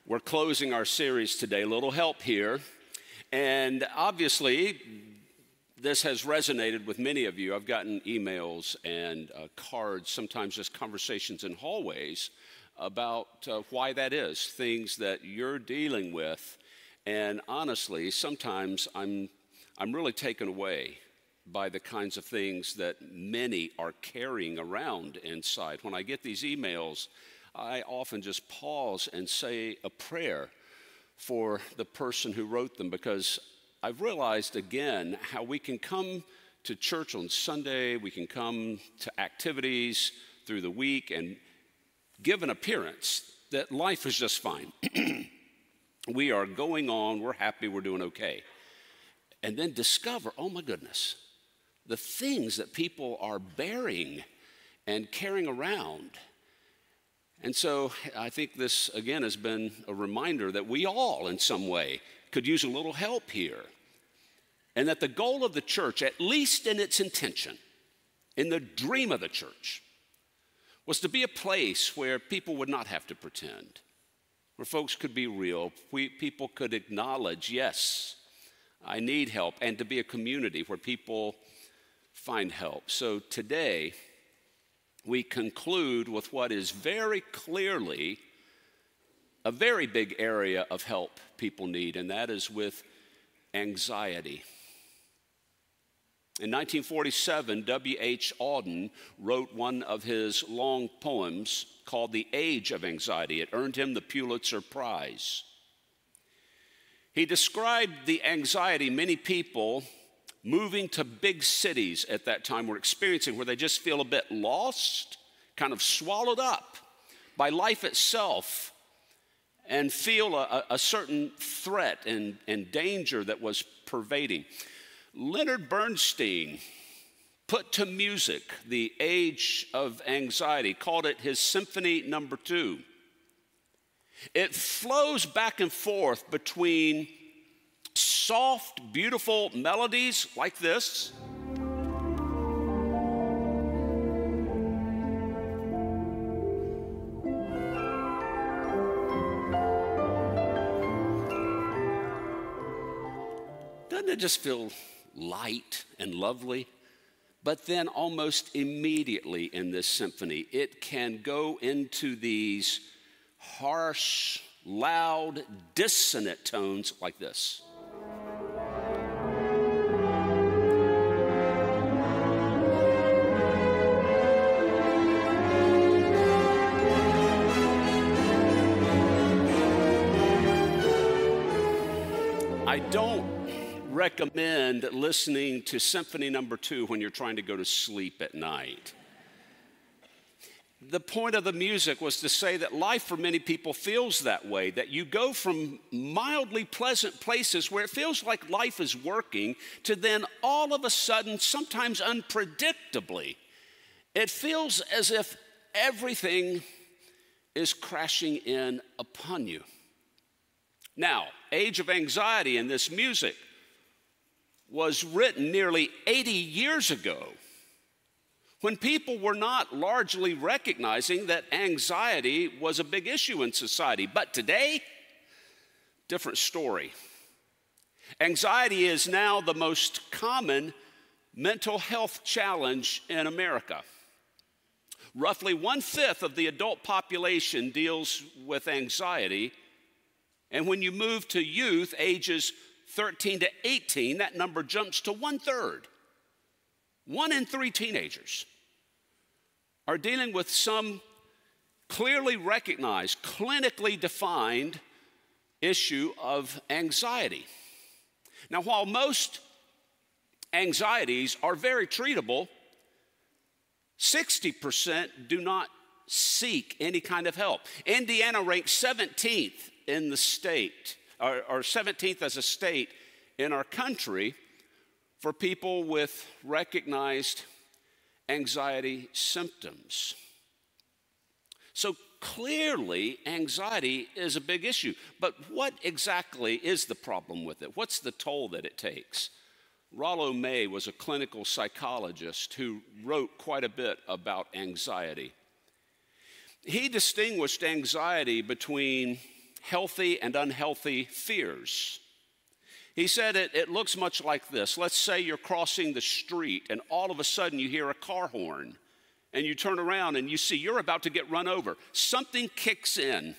We're closing our series today, a little help here. And obviously, this has resonated with many of you. I've gotten emails and cards, sometimes just conversations in hallways about why that is, things that you're dealing with. And honestly, sometimes I'm really taken away by the kinds of things that many are carrying around inside. When I get these emails, I often just pause and say a prayer for the person who wrote them, because I've realized again how we can come to church on Sunday, we can come to activities through the week and give an appearance that life is just fine. We are going on, we're happy, we're doing okay. And then discover, oh my goodness, the things that people are bearing and carrying around. And so I think this, again, has been a reminder that we all, in some way, could use a little help here. And that the goal of the church, at least in its intention, in the dream of the church, was to be a place where people would not have to pretend, where folks could be real, people could acknowledge, yes, I need help, and to be a community where people find help. So today, we conclude with what is very clearly a very big area of help people need, and that is with anxiety. In 1947, W.H. Auden wrote one of his long poems called The Age of Anxiety. It earned him the Pulitzer Prize. He described the anxiety many people moving to big cities at that time were experiencing, where they just feel a bit lost, kind of swallowed up by life itself, and feel a certain threat and danger that was pervading. Leonard Bernstein put to music the age of anxiety, called it his Symphony No. 2. It flows back and forth between soft, beautiful melodies like this, doesn't it just feel light and lovely? But then almost immediately in this symphony, it can go into these harsh, loud, dissonant tones like this. I don't recommend listening to Symphony No. 2 when you're trying to go to sleep at night. The point of the music was to say that life for many people feels that way, that you go from mildly pleasant places where it feels like life is working to then all of a sudden, sometimes unpredictably, it feels as if everything is crashing in upon you. Now, Age of Anxiety in this music was written nearly 80 years ago, when people were not largely recognizing that anxiety was a big issue in society. But today, different story. Anxiety is now the most common mental health challenge in America. Roughly 1/5 of the adult population deals with anxiety. And when you move to youth, ages 13 to 18, that number jumps to 1/3. 1 in 3 teenagers are dealing with some clearly recognized, clinically defined issue of anxiety. Now, while most anxieties are very treatable, 60% do not seek any kind of help. Indiana ranks 17th in the state, or 17th as a state in our country for people with recognized anxiety symptoms. So clearly, anxiety is a big issue. But what exactly is the problem with it? What's the toll that it takes? Rollo May was a clinical psychologist who wrote quite a bit about anxiety. He distinguished anxiety between healthy and unhealthy fears. He said it looks much like this. Let's say you're crossing the street and all of a sudden you hear a car horn and you turn around and you see you're about to get run over. Something kicks in.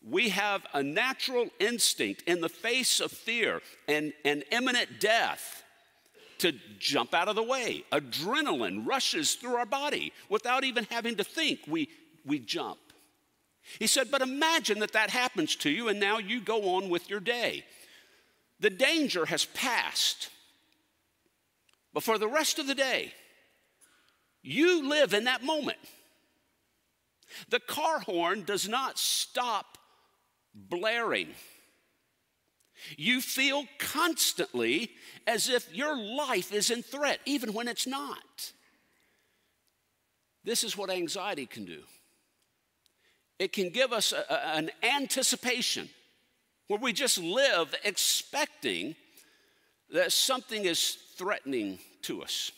We have a natural instinct in the face of fear and imminent death to jump out of the way. Adrenaline rushes through our body without even having to think. We jump. He said, but imagine that happens to you and now you go on with your day. The danger has passed. But for the rest of the day, you live in that moment. The car horn does not stop blaring. You feel constantly as if your life is in threat, even when it's not. This is what anxiety can do. It can give us an anticipation where we just live expecting that something is threatening to us,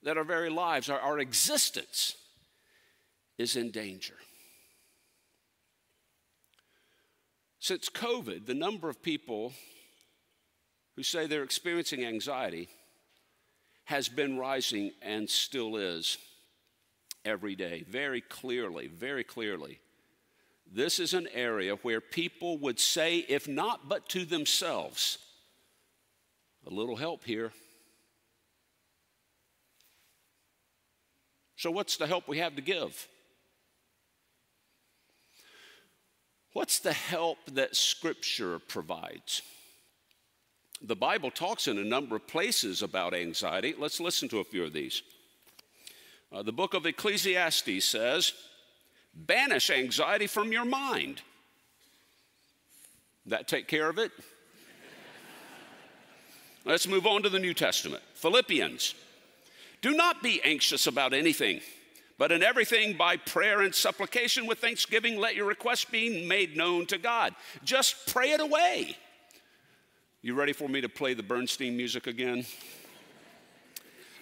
that our very lives, our existence is in danger. Since COVID, the number of people who say they're experiencing anxiety has been rising and still is every day. Very clearly. This is an area where people would say, if not but to themselves, a little help here. So what's the help we have to give? What's the help that Scripture provides? The Bible talks in a number of places about anxiety. Let's listen to a few of these. The book of Ecclesiastes says, banish anxiety from your mind. That take care of it? Let's move on to the New Testament. Philippians, do not be anxious about anything, but in everything by prayer and supplication with thanksgiving, let your requests be made known to God. Just pray it away. You ready for me to play the Bernstein music again?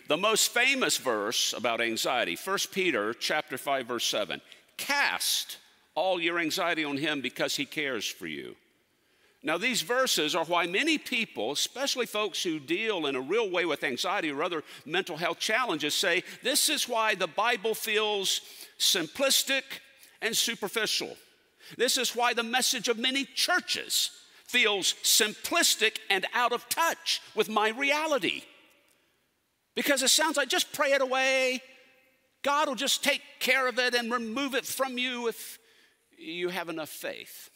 The most famous verse about anxiety, 1 Peter chapter 5, verse 7. Cast all your anxiety on him because he cares for you. Now, these verses are why many people, especially folks who deal in a real way with anxiety or other mental health challenges, say this is why the Bible feels simplistic and superficial. This is why the message of many churches feels simplistic and out of touch with my reality. Because it sounds like just pray it away. God will just take care of it and remove it from you if you have enough faith.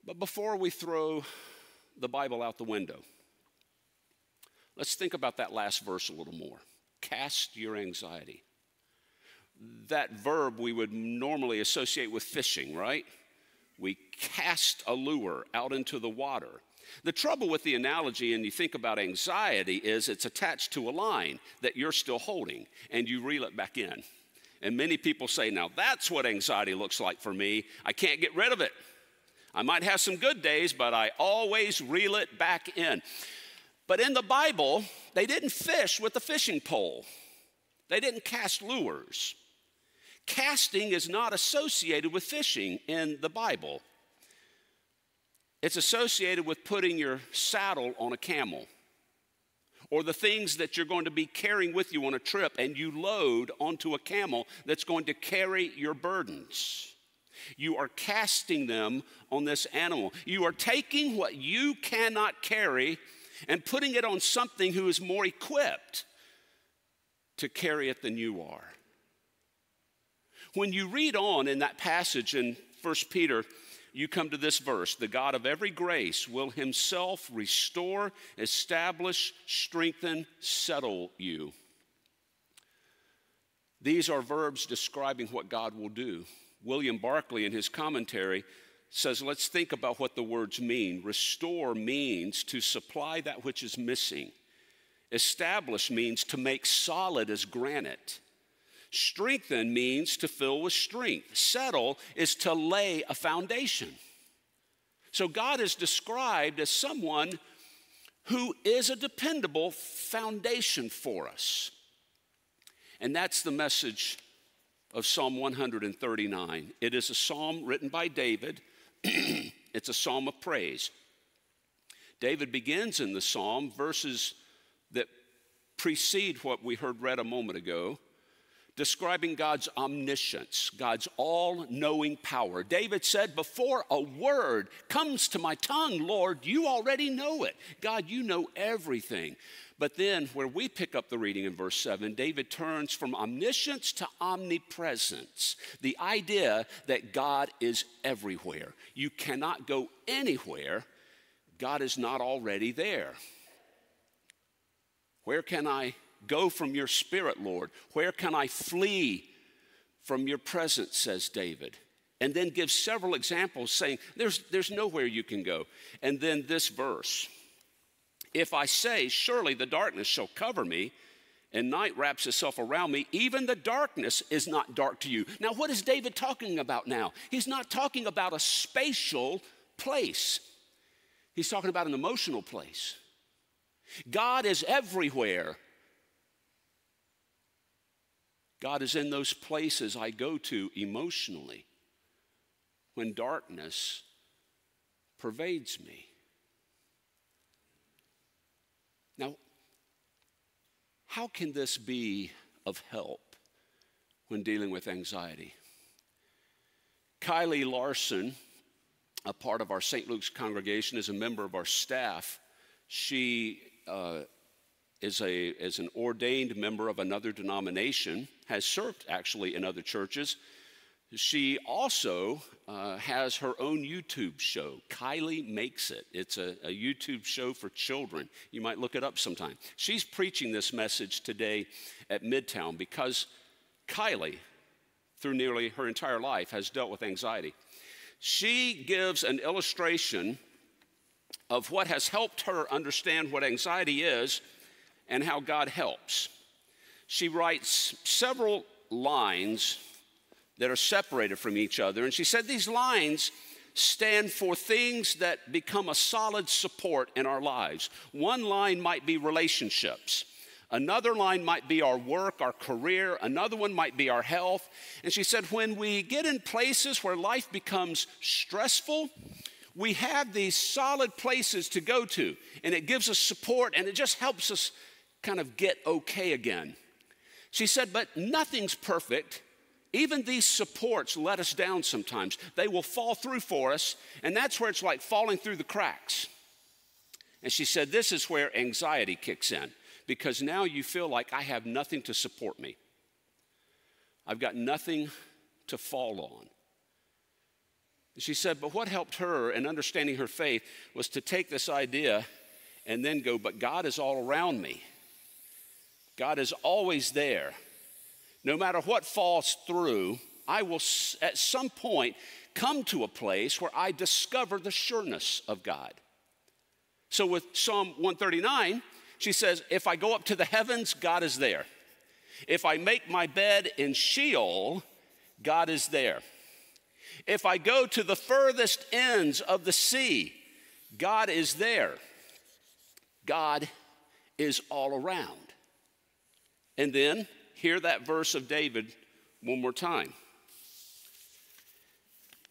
But before we throw the Bible out the window, let's think about that last verse a little more. Cast your anxiety. That verb we would normally associate with fishing, right? We cast a lure out into the water. The trouble with the analogy, and you think about anxiety, is it's attached to a line that you're still holding, and you reel it back in. And many people say, now that's what anxiety looks like for me. I can't get rid of it. I might have some good days, but I always reel it back in. But in the Bible, they didn't fish with a fishing pole. They didn't cast lures. Casting is not associated with fishing in the Bible. It's associated with putting your saddle on a camel or the things that you're going to be carrying with you on a trip, and you load onto a camel that's going to carry your burdens. You are casting them on this animal. You are taking what you cannot carry and putting it on something who is more equipped to carry it than you are. When you read on in that passage in 1 Peter, you come to this verse, the God of every grace will himself restore, establish, strengthen, settle you. These are verbs describing what God will do. William Barclay in his commentary says, let's think about what the words mean. Restore means to supply that which is missing. Establish means to make solid as granite. Strengthen means to fill with strength. Settle is to lay a foundation. So God is described as someone who is a dependable foundation for us. And that's the message of Psalm 139. It is a psalm written by David. It's a psalm of praise. David begins in the psalm verses that precede what we heard read a moment ago, describing God's omniscience, God's all-knowing power. David said, before a word comes to my tongue, Lord, you already know it. God, you know everything. But then where we pick up the reading in verse 7, David turns from omniscience to omnipresence, the idea that God is everywhere. You cannot go anywhere God is not already there. Where can I go from your spirit, Lord? Where can I flee from your presence, says David. And then gives several examples saying there's nowhere you can go. And then this verse, if I say, surely the darkness shall cover me, and night wraps itself around me, even the darkness is not dark to you. Now, what is David talking about now? He's not talking about a spatial place. He's talking about an emotional place. God is everywhere. God is in those places I go to emotionally when darkness pervades me. Now, how can this be of help when dealing with anxiety? Kylie Larson, a part of our St. Luke's congregation, is a member of our staff. She is an ordained member of another denomination, has served actually in other churches. She also has her own YouTube show, Kylie Makes It. It's a YouTube show for children. You might look it up sometime. She's preaching this message today at Midtown because Kylie, through nearly her entire life, has dealt with anxiety. She gives an illustration of what has helped her understand what anxiety is and how God helps. She writes several lines that are separated from each other, and she said these lines stand for things that become a solid support in our lives. One line might be relationships. Another line might be our work, our career. Another one might be our health. And she said when we get in places where life becomes stressful, we have these solid places to go to, and it gives us support, and it just helps us kind of get okay again. She said, but nothing's perfect. Even these supports let us down sometimes. They will fall through for us, and that's where it's like falling through the cracks. And she said, this is where anxiety kicks in, because now you feel like I have nothing to support me. I've got nothing to fall on. She said, but what helped her in understanding her faith was to take this idea and then go, but God is all around me. God is always there. No matter what falls through, I will at some point come to a place where I discover the sureness of God. So with Psalm 139, she says, if I go up to the heavens, God is there. If I make my bed in Sheol, God is there. If I go to the furthest ends of the sea, God is there. God is all around. And then, hear that verse of David one more time.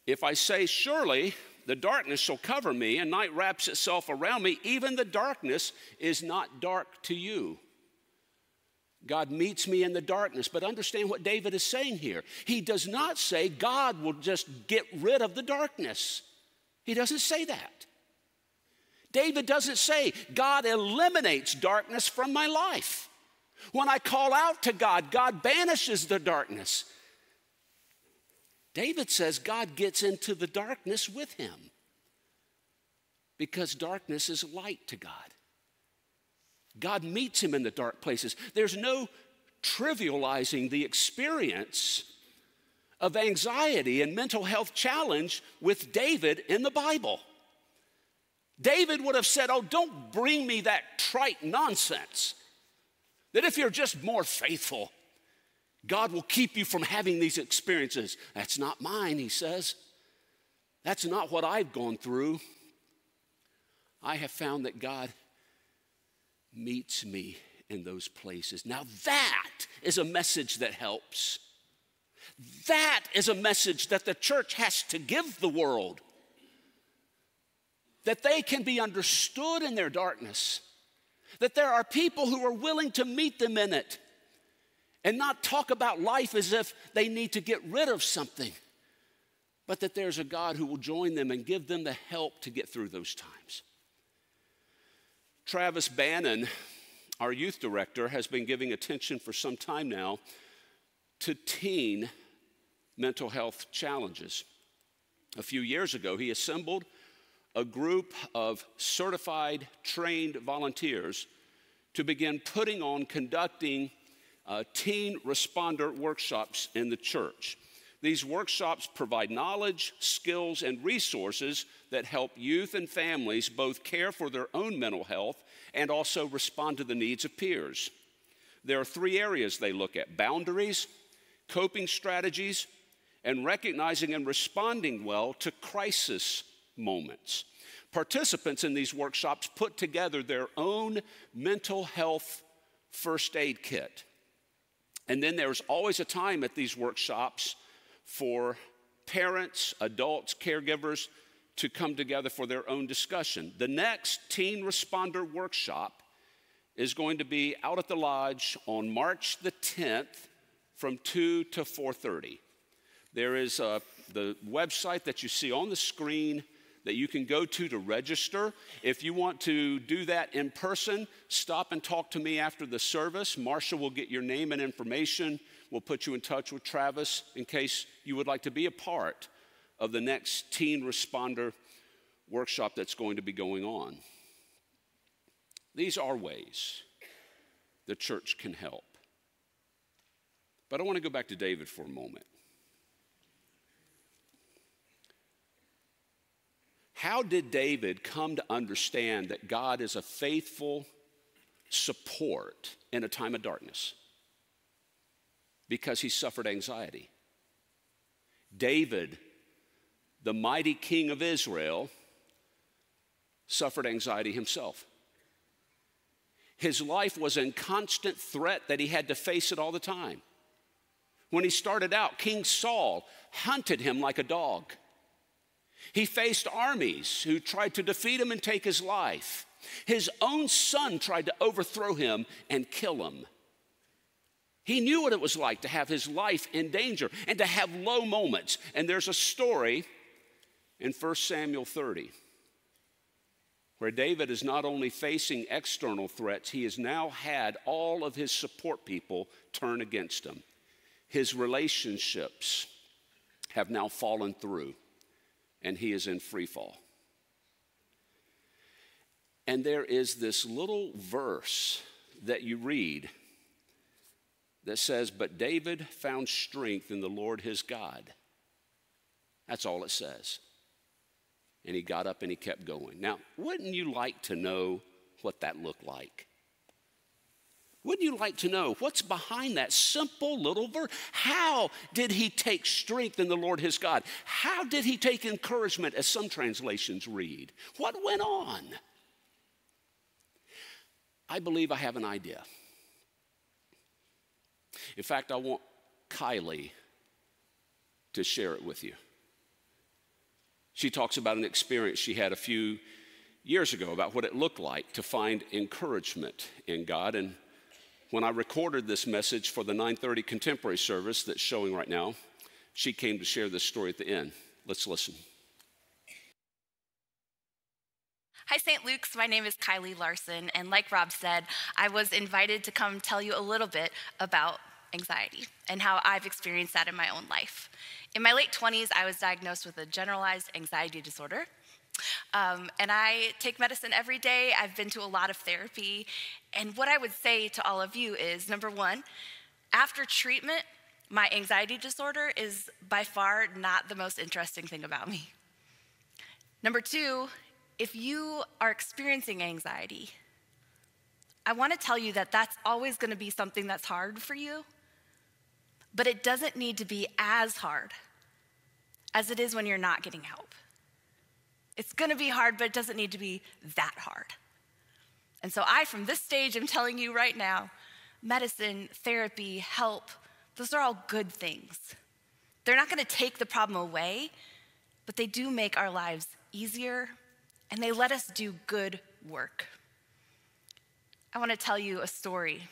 If I say, surely the darkness shall cover me, and night wraps itself around me, even the darkness is not dark to you. God meets me in the darkness. But understand what David is saying here. He does not say God will just get rid of the darkness. He doesn't say that. David doesn't say God eliminates darkness from my life. When I call out to God, God banishes the darkness. David says God gets into the darkness with him because darkness is light to God. God meets him in the dark places. There's no trivializing the experience of anxiety and mental health challenge with David in the Bible. David would have said, oh, don't bring me that trite nonsense. That if you're just more faithful, God will keep you from having these experiences. That's not mine, he says. That's not what I've gone through. I have found that God meets me in those places. Now that is a message that helps. That is a message that the church has to give the world, that they can be understood in their darkness, that there are people who are willing to meet them in it and not talk about life as if they need to get rid of something, but that there's a God who will join them and give them the help to get through those times. Travis Bannon, our youth director, has been giving attention for some time now to teen mental health challenges. A few years ago, he assembled a group of certified, trained volunteers to begin conducting teen responder workshops in the church. These workshops provide knowledge, skills, and resources that help youth and families both care for their own mental health and also respond to the needs of peers. There are 3 areas they look at: boundaries, coping strategies, and recognizing and responding well to crisis moments. Participants in these workshops put together their own mental health first aid kit. And then there's always a time at these workshops for parents, adults, caregivers to come together for their own discussion. The next Teen Responder Workshop is going to be out at the Lodge on March the 10th from 2 to 4:30. There is the website that you see on the screen that you can go to register. If you want to do that in person, stop and talk to me after the service. Marsha will get your name and information. We'll put you in touch with Travis in case you would like to be a part of the next Teen Responder Workshop that's going to be going on. These are ways the church can help. But I want to go back to David for a moment. How did David come to understand that God is a faithful support in a time of darkness? Because he suffered anxiety. David, the mighty king of Israel, suffered anxiety himself. His life was in constant threat that he had to face it all the time. When he started out, King Saul hunted him like a dog. He faced armies who tried to defeat him and take his life. His own son tried to overthrow him and kill him. He knew what it was like to have his life in danger and to have low moments. And there's a story in 1 Samuel 30 where David is not only facing external threats, he has now had all of his support people turn against him. His relationships have now fallen through, and he is in free fall. And there is this little verse that you read that says, "But David found strength in the Lord his God." That's all it says. And he got up and he kept going. Now, wouldn't you like to know what that looked like? Wouldn't you like to know what's behind that simple little verse? How did he take strength in the Lord his God? How did he take encouragement, as some translations read? What went on? I believe I have an idea. In fact, I want Kylie to share it with you. She talks about an experience she had a few years ago about what it looked like to find encouragement in God. And when I recorded this message for the 9:30 contemporary service that's showing right now, she came to share this story at the end. Let's listen. Hi, St. Luke's. My name is Kylie Larson, and like Rob said, I was invited to come tell you a little bit about anxiety and how I've experienced that in my own life. In my late 20s, I was diagnosed with a generalized anxiety disorder, and I take medicine every day. I've been to a lot of therapy, and what I would say to all of you is, number one, after treatment, my anxiety disorder is by far not the most interesting thing about me. Number two, if you are experiencing anxiety, I want to tell you that that's always going to be something that's hard for you, but it doesn't need to be as hard as it is when you're not getting help. It's going to be hard, but it doesn't need to be that hard. And so from this stage, I'm telling you right now, medicine, therapy, help, those are all good things. They're not going to take the problem away, but they do make our lives easier, and they let us do good work. I want to tell you a story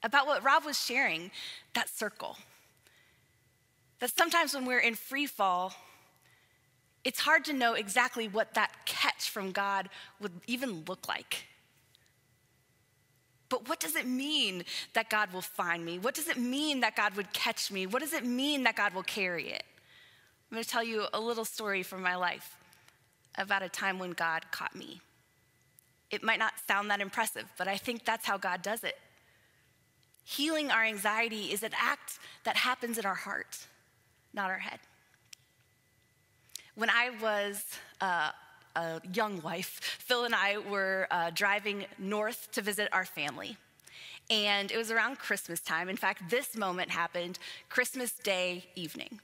about what Rob was sharing, that circle. That sometimes when we're in free fall, it's hard to know exactly what that catch from God would even look like. But what does it mean that God will find me? What does it mean that God would catch me? What does it mean that God will carry it? I'm going to tell you a little story from my life about a time when God caught me. It might not sound that impressive, but I think that's how God does it. Healing our anxiety is an act that happens in our heart, not our head. When I was a young wife, Phil and I were driving north to visit our family. And it was around Christmas time. In fact, this moment happened Christmas Day evening.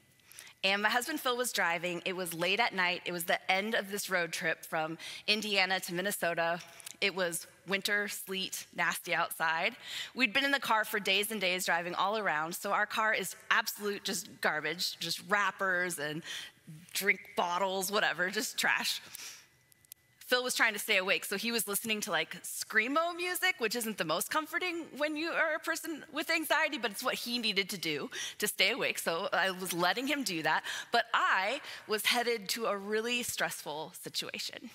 And my husband Phil was driving. It was late at night. It was the end of this road trip from Indiana to Minnesota. It was winter, sleet, nasty outside. We'd been in the car for days and days driving all around. So our car is absolute just garbage, just wrappers and drink bottles, whatever, just trash. Phil was trying to stay awake, so he was listening to like screamo music, which isn't the most comforting when you are a person with anxiety, but it's what he needed to do to stay awake, so I was letting him do that. But I was headed to a really stressful situation.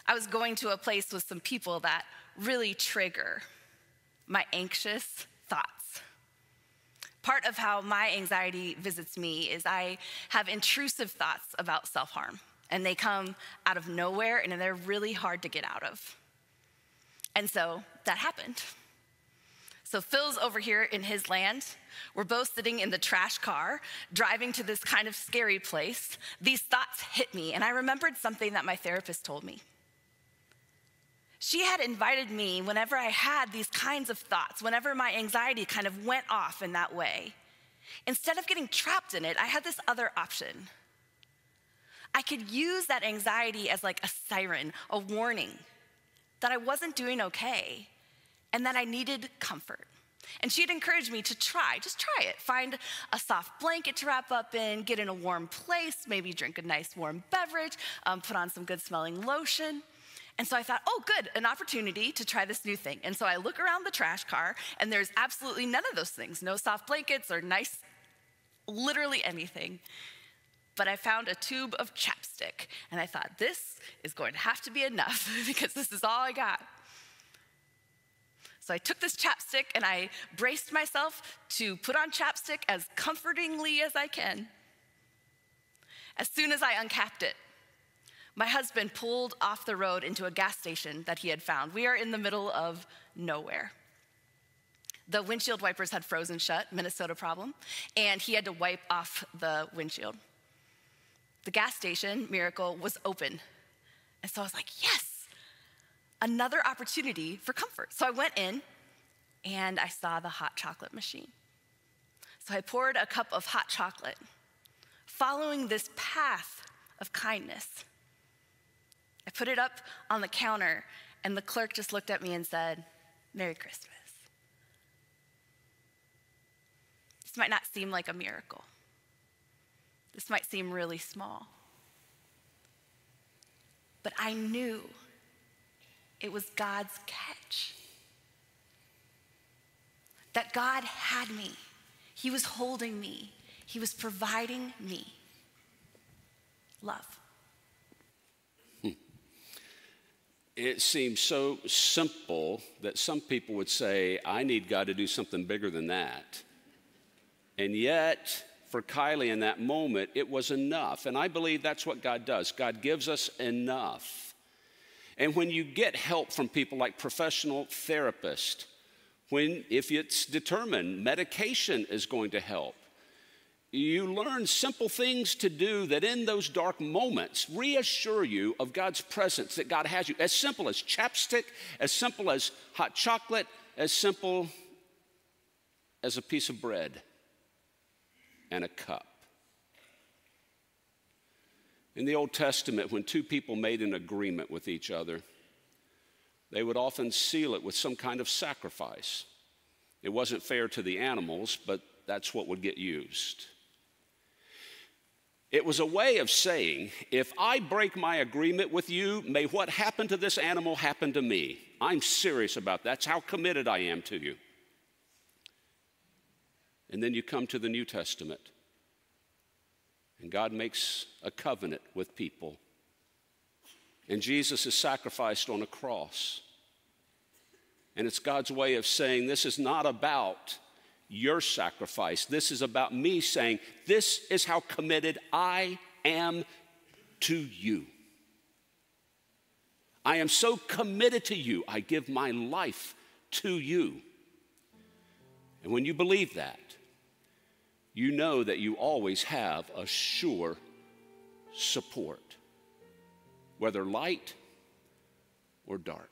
I was going to a place with some people that really trigger my anxious thoughts. Part of how my anxiety visits me is I have intrusive thoughts about self-harm. And they come out of nowhere, and they're really hard to get out of. And so that happened. So Phil's over here in his land. We're both sitting in the trash car, driving to this kind of scary place. These thoughts hit me, and I remembered something that my therapist told me. She had invited me whenever I had these kinds of thoughts, whenever my anxiety kind of went off in that way. Instead of getting trapped in it, I had this other option. I could use that anxiety as like a siren, a warning that I wasn't doing okay and that I needed comfort. And she had encouraged me to just try it. Find a soft blanket to wrap up in, get in a warm place, maybe drink a nice warm beverage, put on some good smelling lotion. And so I thought, oh, good, an opportunity to try this new thing. And so I look around the trash car, and there's absolutely none of those things. No soft blankets or nice, literally anything. But I found a tube of chapstick, and I thought, this is going to have to be enough because this is all I got. So I took this chapstick, and I braced myself to put on chapstick as comfortingly as I can. As soon as I uncapped it, my husband pulled off the road into a gas station that he had found. We are in the middle of nowhere. The windshield wipers had frozen shut, Minnesota problem, and he had to wipe off the windshield. The gas station, miracle, was open. And so I was like, yes, another opportunity for comfort. So I went in and I saw the hot chocolate machine. So I poured a cup of hot chocolate, following this path of kindness. I put it up on the counter, and the clerk just looked at me and said, "Merry Christmas." This might not seem like a miracle. This might seem really small. But I knew it was God's catch. That God had me. He was holding me. He was providing me love. It seems so simple that some people would say, I need God to do something bigger than that. And yet, for Kylie in that moment, it was enough. And I believe that's what God does. God gives us enough. And when you get help from people like professional therapists, if it's determined medication is going to help, you learn simple things to do that in those dark moments reassure you of God's presence, that God has you. As simple as chapstick, as simple as hot chocolate, as simple as a piece of bread and a cup. In the Old Testament, when two people made an agreement with each other, they would often seal it with some kind of sacrifice. It wasn't fair to the animals, but that's what would get used. It was a way of saying, if I break my agreement with you, may what happened to this animal happen to me. I'm serious about that. That's how committed I am to you. And then you come to the New Testament, and God makes a covenant with people. And Jesus is sacrificed on a cross. And it's God's way of saying, this is not about your sacrifice. This is about me saying, this is how committed I am to you. I am so committed to you, I give my life to you. And when you believe that, you know that you always have a sure support, whether light or dark.